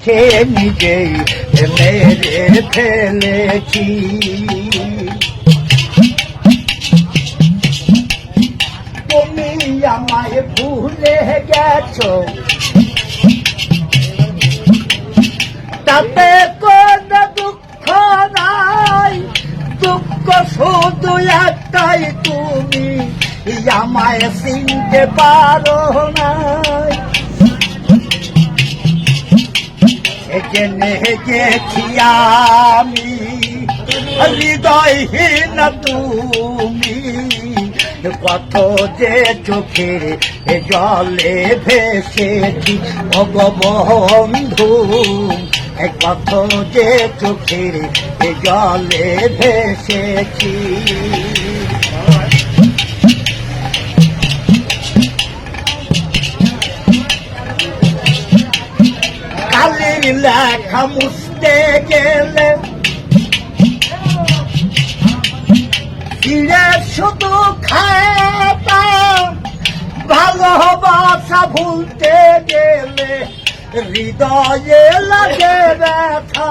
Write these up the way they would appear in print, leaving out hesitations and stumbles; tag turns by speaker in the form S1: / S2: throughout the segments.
S1: সে নিজেই মেরে ফেলেছি। তুমি আমায় ভুলে গেছো, তাতে কোনো দুঃখ নাই, দুঃখ শুধু একটাই, তুমি আমায় চিনতে পারো নাই। জেনে গেছি আমি হৃদয়হীন তুমি, কত যে চোখের জলে ভেসেছি ভগবন্ধু, কত যে চোখের জলে ভেসেছি। কালির লেখা মুছতে গেলে ফিরে শুধু খাতা, ভালোবাসা ভুলতে গেলে হৃদয়ে লাগে ব্যথা।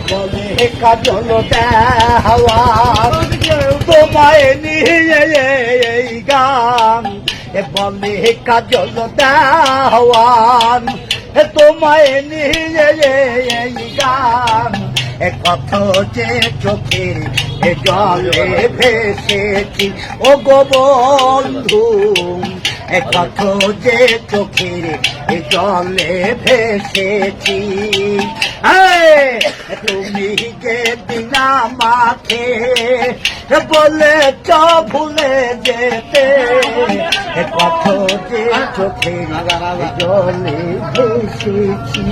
S1: বলে কাজল দেওয়া তোমায় নিয়ে এই গান, বলে কাজল দেওয়ান তোমায় নিয়ে এই গান, কত যে চোখের জলে ভেসেছি ও গো বন্ধু, কত যে চোখের জলে ভেসেছি। তুমি যে দিন আমাকে বলেছ ভুলে যেতে, কত যে চোখের জলে ভেসেছি।